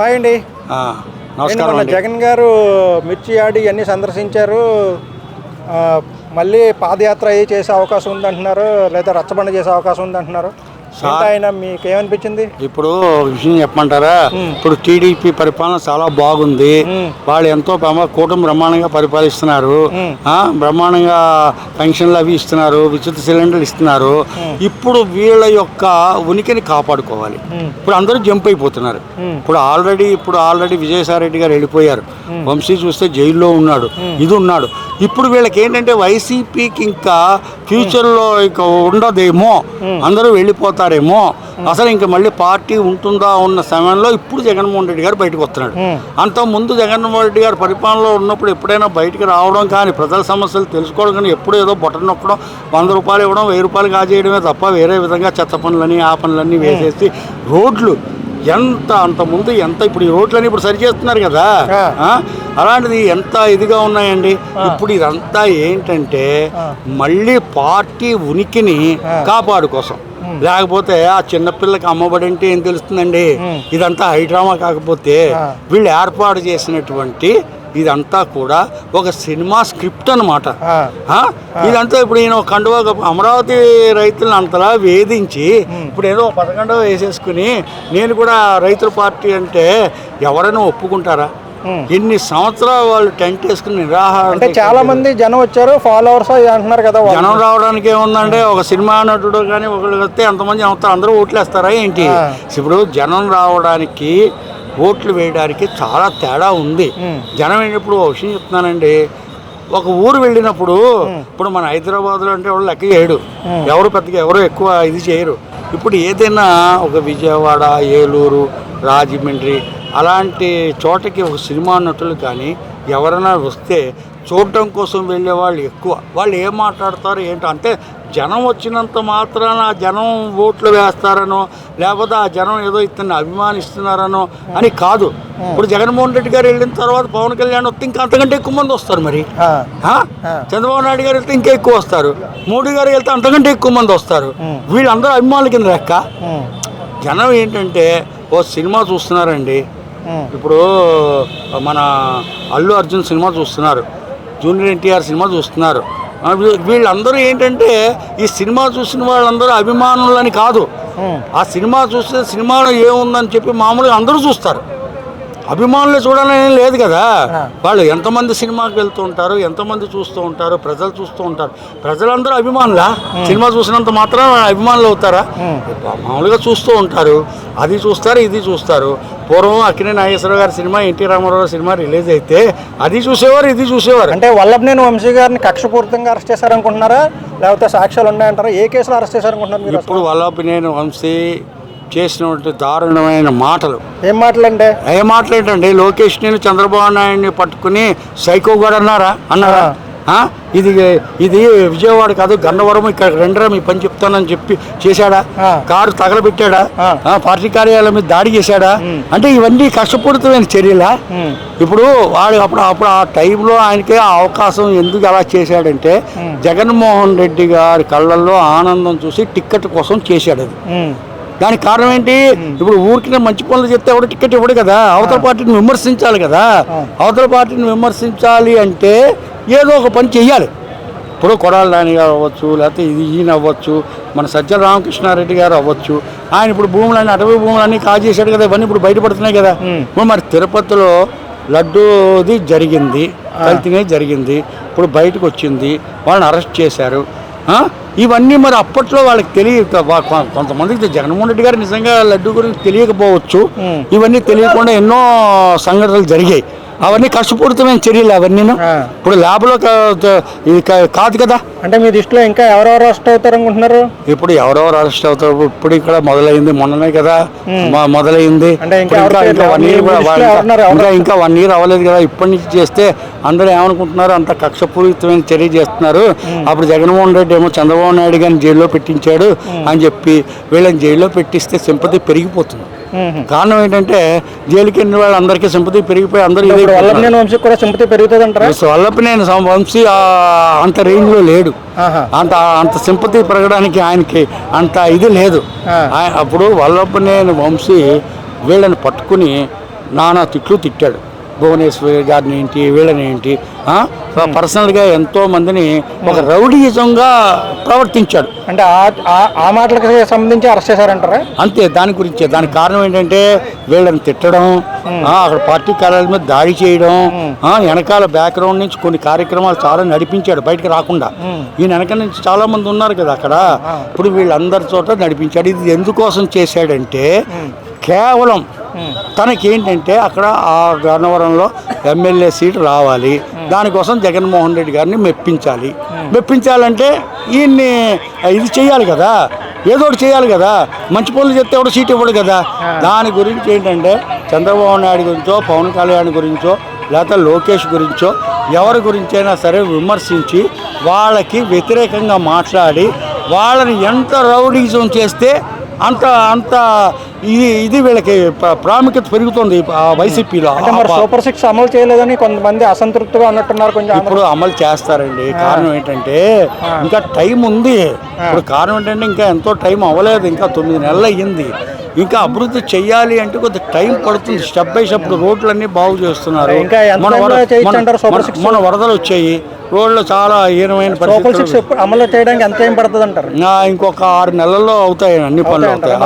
Hi అండి. నమస్కారం. జగన్ గారు మిర్చి యార్డ్ ఇవన్నీ సందర్శించారు. మళ్ళీ పాదయాత్ర చేసే అవకాశం ఉందంటున్నారు, లేదా రచ్చబండ చేసే అవకాశం ఉందంటున్నారు. ఆయన మీకు ఏమనిపించింది? ఇప్పుడు విషయం చెప్పమంటారా? ఇప్పుడు టీడీపీ పరిపాలన చాలా బాగుంది. వాళ్ళు ఎంతో కూటమి బ్రహ్మాండంగా పరిపాలిస్తున్నారు. బ్రహ్మాండంగా పెన్షన్లు అవి ఇస్తున్నారు, ఉచిత సిలిండర్లు ఇస్తున్నారు. ఇప్పుడు వీళ్ళ యొక్క ఉనికిని కాపాడుకోవాలి. ఇప్పుడు అందరూ జంప్ అయిపోతున్నారు. ఇప్పుడు ఆల్రెడీ విజయసాయి రెడ్డి గారు వెళ్ళిపోయారు. వంశీ చూస్తే జైల్లో ఉన్నాడు, ఇది ఉన్నాడు. ఇప్పుడు వీళ్ళకి ఏంటంటే వైసీపీకి ఇంకా ఫ్యూచర్లో ఇక ఉండదేమో, అందరూ వెళ్ళిపోతారేమో, అసలు ఇంకా మళ్ళీ పార్టీ ఉంటుందా ఉన్న సమయంలో ఇప్పుడు జగన్మోహన్ రెడ్డి గారు బయటకు వస్తున్నాడు. అంతకుముందు జగన్మోహన్ రెడ్డి గారు పరిపాలనలో ఉన్నప్పుడు ఎప్పుడైనా బయటకు రావడం కానీ, ప్రజల సమస్యలు తెలుసుకోవడం కానీ, ఎప్పుడు ఏదో బొట్టను నొక్కడం, 100 రూపాయలు ఇవ్వడం, 1000 రూపాయలు కాజేయడమే తప్ప వేరే విధంగా చెత్త పనులని ఆ పనులన్నీ వేసేసి రోడ్లు అంతకుముందు ఎంత, ఇప్పుడు ఈ రోడ్లన్నీ ఇప్పుడు సరి చేస్తున్నారు కదా, అలాంటిది ఎంత ఇదిగా ఉన్నాయండి. ఇప్పుడు ఇదంతా ఏంటంటే మళ్ళీ పార్టీ ఉనికిని కాపాడు కోసం. లేకపోతే ఆ చిన్నపిల్లకి అమ్మబడి అంటే ఏం తెలుస్తుందండి? ఇదంతా హైడ్రామా కాకపోతే వీళ్ళు ఏర్పాటు చేసినటువంటి ఇదంతా కూడా ఒక సినిమా స్క్రిప్ట్ అన్నమాట. ఇదంతా ఇప్పుడు ఈయన కండువా అమరావతి రైతులను అంతలా వేధించి ఇప్పుడు ఏదో 11 వేసేసుకుని నేను కూడా రైతుల పార్టీ అంటే ఎవరైనా ఒప్పుకుంటారా? ఎన్ని సంవత్సరాలు వాళ్ళు టెంట్ వేసుకుని నిరాహారం. అంటే చాలా మంది జనం వచ్చారు, ఫాలోవర్స్ అంటున్నారు కదా. జనం రావడానికి ఏముందంటే ఒక సినిమా నటుడు కానీ ఒకళ్ళు వస్తే ఎంతమంది అవుతారు, అందరూ ఓట్లు వేస్తారా ఏంటి? ఇప్పుడు జనం రావడానికి ఓట్లు వేయడానికి చాలా తేడా ఉంది. జనం వెళ్ళినప్పుడు ఒక విషయం చెప్తున్నానండి, ఒక ఊరు వెళ్ళినప్పుడు ఇప్పుడు మన హైదరాబాద్లో అంటే వాళ్ళు లెక్క చేయడు, ఎవరు పెద్దగా ఎవరు ఎక్కువ ఇది చేయరు. ఇప్పుడు ఏదైనా ఒక విజయవాడ, ఏలూరు, రాజమండ్రి అలాంటి చోటకి ఒక సినిమా నటులు కానీ ఎవరైనా వస్తే చూడటం కోసం వెళ్ళే వాళ్ళు ఎక్కువ. వాళ్ళు ఏం మాట్లాడతారు ఏంటో, అంటే జనం వచ్చినంత మాత్రాన ఆ జనం ఓట్లు వేస్తారనో, లేకపోతే ఆ జనం ఏదో ఇతన్ని అభిమానిస్తున్నారనో అని కాదు. ఇప్పుడు జగన్మోహన్ రెడ్డి గారు వెళ్ళిన తర్వాత పవన్ కళ్యాణ్ వస్తే ఇంకా అంతకంటే ఎక్కువ మంది వస్తారు. మరి చంద్రబాబు నాయుడు గారు వెళ్తే ఇంకా ఎక్కువ వస్తారు, మోడీ గారు వెళ్తే అంతకంటే ఎక్కువ మంది వస్తారు. వీళ్ళందరూ అభిమానుల కింద లెక్క. జనం ఏంటంటే ఓ సినిమా చూస్తున్నారండి. ఇప్పుడు మన అల్లు అర్జున్ సినిమా చూస్తున్నారు, జూనియర్ ఎన్టీఆర్ సినిమా చూస్తున్నారు. వీళ్ళందరూ ఏంటంటే ఈ సినిమా చూసిన వాళ్ళందరూ అభిమానులని కాదు, ఆ సినిమా చూస్తే సినిమాలో ఏముందని చెప్పి మామూలుగా అందరూ చూస్తారు. అభిమానులు చూడాలని లేదు కదా. వాళ్ళు ఎంతమంది సినిమాకి వెళ్తూ ఉంటారు, ఎంతమంది చూస్తూ ఉంటారు, ప్రజలు చూస్తూ ఉంటారు. ప్రజలందరూ అభిమానులా? సినిమా చూసినంత మాత్రం అభిమానులు అవుతారా? మామూలుగా చూస్తూ ఉంటారు, అది చూస్తారు, ఇది చూస్తారు. పూర్వం అక్కినేని నాగేశ్వరరావు గారి సినిమా, ఎన్టీ రామారావు సినిమా రిలీజ్ అయితే అది చూసేవారు, ఇది చూసేవారు. అంటే వల్లభనేని వంశీ గారిని కక్షపూరితంగా అరెస్ట్ చేశారనుకుంటున్నారా, లేకపోతే సాక్ష్యాలు ఉన్నాయంటారా? ఏ కేసులో అరెస్ట్ చేశారనుకుంటున్నారు? ఇప్పుడు వల్లభనేని వంశీ చేసినటువంటి దారుణమైన మాటలు. ఏం మాటలేంటండి? లోకేష్ ని, చంద్రబాబు నాయుడిని పట్టుకుని సైకో కూడా అన్నారా? ఇది విజయవాడ కాదు, గన్నవరం, ఇక్కడ రెండరా మీ పని చెప్తానని చెప్పి చేశాడా? కారు తగలబెట్టాడా? పార్టీ కార్యాలయం మీద దాడి చేశాడా? అంటే ఇవన్నీ కష్టపూరితమైన చర్యలా? ఇప్పుడు వాడు అప్పుడు ఆ టైంలో ఆయనకే అవకాశం ఎందుకు అలా చేశాడంటే జగన్మోహన్ రెడ్డి గారి కళ్ళల్లో ఆనందం చూసి టిక్కెట్ కోసం చేశాడు. అది దానికి కారణం ఏంటి? ఇప్పుడు ఊరికి మంచి పనులు చెప్తే ఎవరు టికెట్ ఇవ్వడు కదా. అవతల పార్టీని విమర్శించాలి కదా. అవతల పార్టీని విమర్శించాలి అంటే ఏదో ఒక పని చెయ్యాలి. ఇప్పుడు కొడాలి నాని గారు అవ్వచ్చు, లేకపోతే ఈయన అవ్వచ్చు, మన సజ్జల రామకృష్ణారెడ్డి గారు అవ్వచ్చు. ఆయన ఇప్పుడు భూములన్నీ, అటవీ భూములన్నీ కాజేశాడు కదా, ఇవన్నీ ఇప్పుడు బయటపడుతున్నాయి కదా. మరి తిరుపతిలో లడ్డూది జరిగింది, కల్తీనే జరిగింది, ఇప్పుడు బయటకు వచ్చింది, వాళ్ళని అరెస్ట్ చేశారు. ఇవన్నీ మరి అప్పట్లో వాళ్ళకి తెలియదు. కొంతమందికి జగన్మోహన్ రెడ్డి గారు నిజంగా లడ్డు గురించి తెలియకపోవచ్చు. ఇవన్నీ తెలియకుండా ఎన్నో సంఘటనలు జరిగాయి. అవన్నీ కష్టపూరితమైన చర్యలు అవన్నీ. ఇప్పుడు ల్యాబ్లో కాదు కదా. అంటే మీ దృష్టిలో ఇంకా ఎవరెవరు అరెస్ట్ అవుతారు అనుకుంటున్నారు? ఇప్పుడు ఎవరెవరు అరెస్ట్ అవుతారు? ఇప్పుడు ఇక్కడ మొదలైంది, మొన్ననే కదా మొదలైంది. ఇంకా 1 year అవ్వలేదు కదా. ఇప్పటి నుంచి చేస్తే అందరూ ఏమనుకుంటున్నారు, అంత కక్షపూరితమైన చర్య చేస్తున్నారు. అప్పుడు జగన్మోహన్ రెడ్డి ఏమో చంద్రబాబు నాయుడు గారిని జైల్లో పెట్టించాడు అని చెప్పి వీళ్ళని జైల్లో పెట్టిస్తే సింపతి పెరిగిపోతుంది. కారణం ఏంటంటే జైలుకి వెళ్ళిన వాళ్ళందరికీ సింపతి పెరిగిపోయి అందరూ వల్లభనేని వంశీ కూడా సింపతి పెరుగుతుంది అంటారా? వల్లభనేని వంశీ అంత రేంజ్ లో లేడు, అంత సింపతి పెరగడానికి ఆయనకి అంత ఇది లేదు. అప్పుడు వల్లభనేని వంశీ వీళ్ళని పట్టుకుని నానా తిట్లు తిట్టాడు. భువనేశ్వరి గారిని ఏంటి, వీళ్ళని ఏంటి, పర్సనల్గా ఎంతో మందిని ఒక రౌడీయిజంగా ప్రవర్తించాడు. అంటే ఆ మాటలకు సంబంధించి అరెస్ట్ చేశారంటారా? అంతే, దాని గురించే. దానికి కారణం ఏంటంటే వీళ్ళని తిట్టడం, అక్కడ పార్టీ కార్యాలయం మీద దాడి చేయడం, వెనకాల బ్యాక్గ్రౌండ్ నుంచి కొన్ని కార్యక్రమాలు చాలా నడిపించాడు బయటకు రాకుండా. ఈయన వెనక నుంచి చాలా మంది ఉన్నారు కదా అక్కడ, ఇప్పుడు వీళ్ళందరి చోట నడిపించాడు. ఇది ఎందుకోసం చేశాడంటే కేవలం తనకేంటంటే అక్కడ ఆ గన్నవరంలో ఎమ్మెల్యే సీటు రావాలి, దానికోసం జగన్మోహన్ రెడ్డి గారిని మెప్పించాలంటే ఈయన్ని ఇది చేయాలి కదా, ఏదో ఒకటి చేయాలి కదా. మంచి పనులు చెప్తే ఎవడో సీట్ ఇవ్వడు కదా. దాని గురించి ఏంటంటే చంద్రబాబు నాయుడు గురించో, పవన్ కళ్యాణ్ గురించో, లేకపోతే లోకేష్ గురించో, ఎవరి గురించైనా సరే విమర్శించి వాళ్ళకి వ్యతిరేకంగా మాట్లాడి వాళ్ళని ఎంత రౌడీజం చేస్తే అంత ఇది వీళ్ళకి ప్రాముఖ్యత పెరుగుతుంది వైసీపీలో. సూపర్ 6 అమలు చేయలేదని కొంతమంది అసంతృప్తిగా ఉన్నట్టున్నారు. కొంచెం ఇప్పుడు అమలు చేస్తారండి. కారణం ఏంటంటే ఇంకా టైం ఉంది. ఇప్పుడు కారణం ఏంటంటే ఇంకా ఎంతో టైం అవ్వలేదు, ఇంకా 9 నెలలు అయ్యింది. ఇంకా అభివృద్ధి చెయ్యాలి అంటే కొద్ది టైం పడుతుంది. స్టెప్ బై స్టెప్ రోడ్లన్నీ బాగు చేస్తున్నారు. మన వరదలు వచ్చాయి, రోడ్లు చాలా హీనమైన పరిస్థితులు. అమలు చేయడానికి ఎంత టైం పడుతుంది అంటారు? ఇంకొక 6 నెలల్లో అవుతాయి, అన్ని పనులు అవుతాయి.